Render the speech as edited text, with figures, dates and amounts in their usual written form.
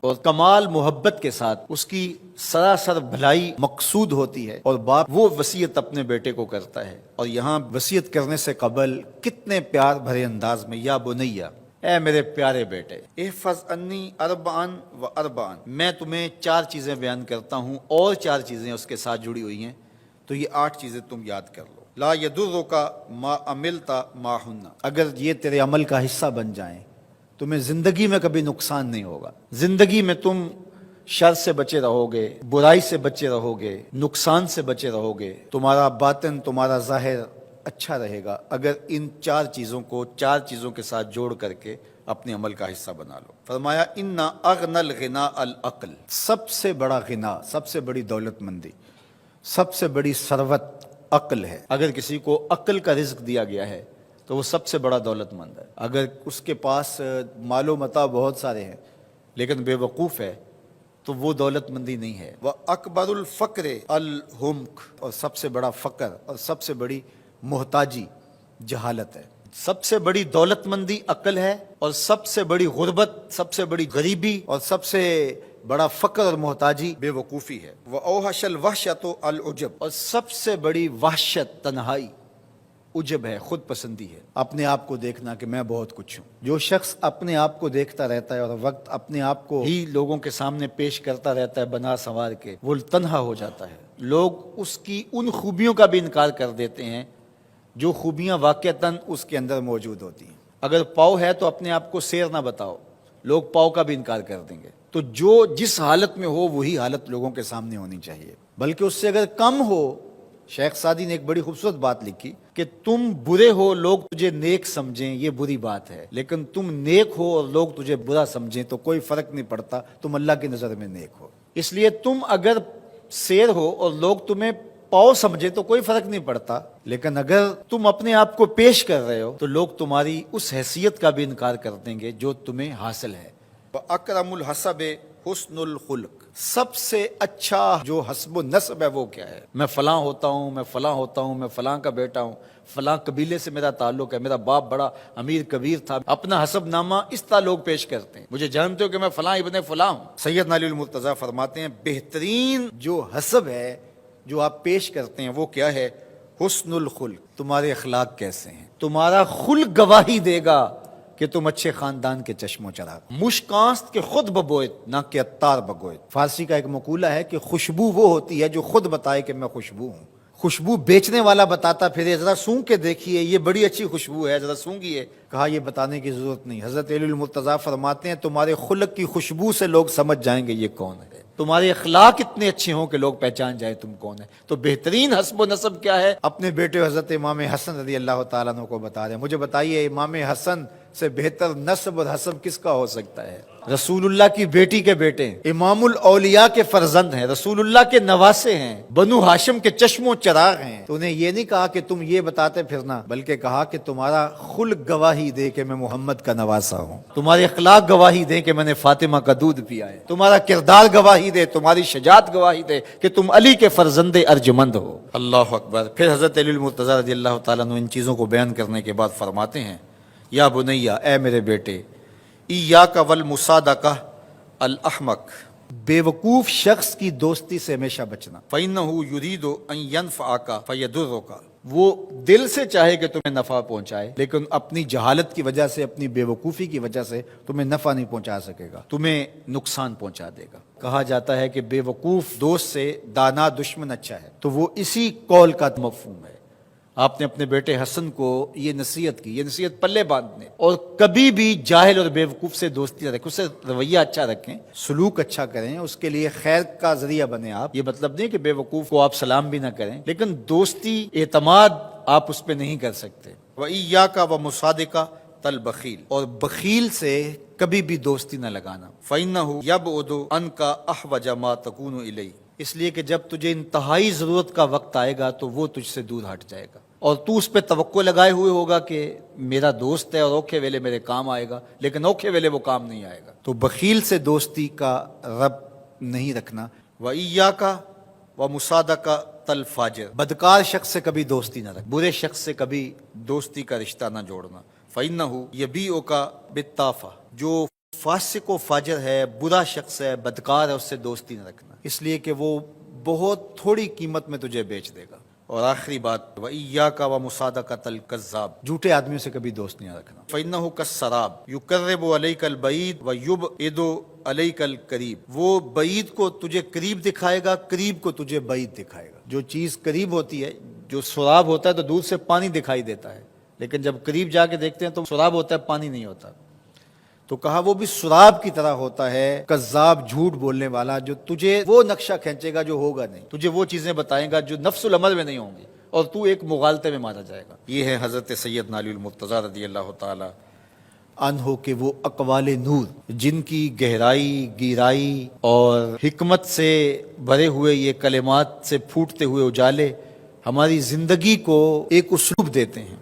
اور کمال محبت کے ساتھ اس کی سراسر بھلائی مقصود ہوتی ہے، اور باپ وہ وصیت اپنے بیٹے کو کرتا ہے، اور یہاں وصیت کرنے سے قبل کتنے پیار بھرے انداز میں، یا بنیا، اے میرے پیارے بیٹے، احفظ انی اربعن و اربعن، میں تمہیں 4 چیزیں بیان کرتا ہوں اور 4 چیزیں اس کے ساتھ جڑی ہوئی ہیں، تو یہ 8 چیزیں تم یاد کر لو۔ لا یضرک ما عملت معہن، اگر یہ تیرے عمل کا حصہ بن جائیں تمہیں زندگی میں کبھی نقصان نہیں ہوگا، زندگی میں تم شر سے بچے رہو گے، برائی سے بچے رہو گے، نقصان سے بچے رہو گے، تمہارا باطن تمہارا ظاہر اچھا رہے گا اگر ان 4 چیزوں کو 4 چیزوں کے ساتھ جوڑ کر کے اپنے عمل کا حصہ بنا لو۔ فرمایا ان اغنى الغناء العقل، سب سے بڑا غنا، سب سے بڑی دولت مندی، سب سے بڑی ثروت عقل ہے۔ اگر کسی کو عقل کا رزق دیا گیا ہے تو وہ سب سے بڑا دولت مند ہے۔ اگر اس کے پاس مال و متاع بہت سارے ہیں لیکن بے وقوف ہے تو وہ دولت مندی نہیں ہے۔ وَأَكْبَرُ الْفَقْرِ الْحُمْقُ، اور سب سے بڑا فقر اور سب سے بڑی محتاجی جہالت ہے۔ سب سے بڑی دولت مندی عقل ہے، اور سب سے بڑی غربت، سب سے بڑی غریبی اور سب سے بڑا فقر اور محتاجی بے وقوفی ہے۔ وَأَوْحَشَ الْوَحْشَةُ الْعُجْبُ، اور سب سے بڑی وحشت تنہائی عجب ہے، خود پسندی ہے، اپنے آپ کو دیکھنا کہ میں بہت کچھ ہوں۔ جو شخص اپنے آپ کو دیکھتا رہتا ہے اور وقت اپنے آپ کو ہی لوگوں کے سامنے پیش کرتا رہتا ہے بنا سنوار کے، وہ تنہا ہو جاتا ہے۔ لوگ اس کی ان خوبیوں کا بھی انکار کر دیتے ہیں جو خوبیاں واقعتاً اس کے اندر موجود ہوتی ہیں۔ اگر پاؤ ہے تو اپنے آپ کو سیر نہ بتاؤ، لوگ پاؤ کا بھی انکار کر دیں گے۔ تو جو جس حالت میں ہو وہی حالت لوگوں کے سامنے ہونی چاہیے، بلکہ اس سے اگر کم ہو۔ شیخ سعدی نے ایک بڑی خوبصورت بات لکھی کہ تم برے ہو لوگ تجھے نیک سمجھیں یہ بری بات ہے، لیکن تم نیک ہو اور لوگ تجھے برا سمجھیں تو کوئی فرق نہیں پڑتا، تم اللہ کی نظر میں نیک ہو۔ اس لیے تم اگر سیر ہو اور لوگ تمہیں پاؤ سمجھے تو کوئی فرق نہیں پڑتا، لیکن اگر تم اپنے آپ کو پیش کر رہے ہو تو لوگ تمہاری اس حیثیت کا بھی انکار کر دیں گے جو تمہیں حاصل ہے۔ وَأَكْرَمُ الْحَسَبِ حُسْنُ الْخُلُقِ، سب سے اچھا جو حسب و نسب ہے وہ کیا ہے؟ میں فلاں ہوتا ہوں، میں فلاں ہوتا ہوں، میں فلاں کا بیٹا ہوں، فلاں قبیلے سے میرا تعلق ہے، میرا باپ بڑا امیر کبیر تھا، اپنا حسب نامہ اس طرح لوگ پیش کرتے ہیں، مجھے جانتے ہو کہ میں فلاں ابن فلاں ہوں۔ سیدنا علی المرتضیٰ فرماتے ہیں بہترین جو حسب ہے جو آپ پیش کرتے ہیں وہ کیا ہے؟ حسن الخلق، تمہارے اخلاق کیسے ہیں، تمہارا خلق گواہی دے گا کہ تم اچھے خاندان کے چشم و چراغ۔ مشکانست کے خود ببوئت نہ کہ عطار بگوئت، فارسی کا ایک مقولہ ہے کہ خوشبو وہ ہوتی ہے جو خود بتائے کہ میں خوشبو ہوں۔ خوشبو بیچنے والا بتاتا پھر ذرا سونگ کے دیکھیے یہ بڑی اچھی خوشبو ہے، ذرا سونگیے، کہا یہ بتانے کی ضرورت نہیں۔ حضرت علی المرتضیٰ فرماتے ہیں تمہارے خلق کی خوشبو سے لوگ سمجھ جائیں گے یہ کون ہے، تمہارے اخلاق اتنے اچھے ہوں کہ لوگ پہچان جائیں تم کون ہے۔ تو بہترین حسب و نسب کیا ہے؟ اپنے بیٹے حضرت امام حسن رضی اللہ تعالیٰ عنہ کو بتا رہے ہیں، مجھے بتائیے امام حسن سے بہتر نسب اور حسب کس کا ہو سکتا ہے؟ رسول اللہ کی بیٹی کے بیٹے، امام الاولیاء کے فرزند ہیں، رسول اللہ کے نواسے ہیں، بنو ہاشم کے چشم و چراغ ہیں۔ تو انہیں یہ نہیں کہا کہ تم یہ بتاتے پھرنا، بلکہ کہا کہ تمہارا خلق گواہی دے کہ میں محمد کا نواسا ہوں، تمہارے اخلاق گواہی دے کہ میں نے فاطمہ کا دودھ پیا ہے، تمہارا کردار گواہی دے، تمہاری شجاعت گواہی دے کہ تم علی کے فرزند ارجمند ہو۔ اللہ اکبر۔ پھر حضرت علی المرتضیٰ رضی اللہ تعالیٰ عنہ ان چیزوں کو بیان کرنے کے بعد فرماتے ہیں یا بنیا، اے میرے بیٹے، ایاک والمصادقہ الاحمق، بے وقوف شخص کی دوستی سے ہمیشہ بچنا۔ فإنہ یرید ان ینفعک فیضرک، وہ دل سے چاہے کہ تمہیں نفع پہنچائے لیکن اپنی جہالت کی وجہ سے، اپنی بے وقوفی کی وجہ سے تمہیں نفع نہیں پہنچا سکے گا، تمہیں نقصان پہنچا دے گا۔ کہا جاتا ہے کہ بے وقوف دوست سے دانا دشمن اچھا ہے، تو وہ اسی قول کا مفہوم ہے۔ آپ نے اپنے بیٹے حسن کو یہ نصیحت کی، یہ نصیحت پلے باندھنے، اور کبھی بھی جاہل اور بے وقوف سے دوستی نہ رکھیں، اس سے رویہ اچھا رکھیں، سلوک اچھا کریں، اس کے لیے خیر کا ذریعہ بنیں آپ۔ یہ مطلب نہیں کہ بے وقوف کو آپ سلام بھی نہ کریں، لیکن دوستی، اعتماد آپ اس پہ نہیں کر سکتے۔ وَإِيَّاكَ وَمُصَادِقَةَ الْبَخِيلِ، اور بخیل سے کبھی بھی دوستی نہ لگانا۔ فَإِنَّهُ يَبْعُدُ عَنْكَ أَحْوَجَ مَا تَكُونُ إِلَيْهِ، اس لیے کہ جب تجھے انتہائی ضرورت کا وقت آئے گا تو وہ تجھ سے دور ہٹ جائے گا، اور تو اس پہ توقع لگائے ہوئے ہوگا کہ میرا دوست ہے اور اوکھے ویلے میرے کام آئے گا، لیکن اوکھے ویلے وہ کام نہیں آئے گا۔ تو بخیل سے دوستی کا رب نہیں رکھنا۔ وَإِيَّاكَ وَمُصَادَقَةَ الْفَاجِرِ، بدکار شخص سے کبھی دوستی نہ رکھ، برے شخص سے کبھی دوستی کا رشتہ نہ جوڑنا۔ فَإِنَّهُ يَبِيعُكَ بِالطَّافَةِ، جو فاسق و فاجر ہے، برا شخص ہے، بدکار ہے، اس سے دوستی نہ رکھنا، اس لیے کہ وہ بہت تھوڑی قیمت میں تجھے بیچ دے گا۔ اور آخری بات، وَإِيَّاكَ وَمُصَادَقَةَ الْكَذَّابِ، جھوٹے آدمیوں سے کبھی دوست نہیں رکھنا۔ فَإِنَّهُ كَالسَّرَابِ يُقَرِّبُ عَلَيْكَ الْبَعِيدَ وَيُبْعِدُ عَلَيْكَ الْقَرِيبَ، وہ بعید کو تجھے قریب دکھائے گا، قریب کو تجھے بعید دکھائے گا۔ جو چیز قریب ہوتی ہے، جو سراب ہوتا ہے تو دور سے پانی دکھائی دیتا ہے، لیکن جب قریب جا کے دیکھتے ہیں تو سراب ہوتا ہے، پانی نہیں ہوتا۔ تو کہا وہ بھی سراب کی طرح ہوتا ہے، کذاب، جھوٹ بولنے والا، جو تجھے وہ نقشہ کھینچے گا جو ہوگا نہیں، تجھے وہ چیزیں بتائے گا جو نفس العمل میں نہیں ہوں گی، اور تو ایک مغالطے میں مارا جائے گا۔ یہ ہے حضرت سیدنا علی المرتضیٰ رضی اللہ تعالی عنہ کے وہ اقوال نور، جن کی گہرائی، گیرائی اور حکمت سے بھرے ہوئے یہ کلمات سے پھوٹتے ہوئے اجالے ہماری زندگی کو ایک اسلوب دیتے ہیں۔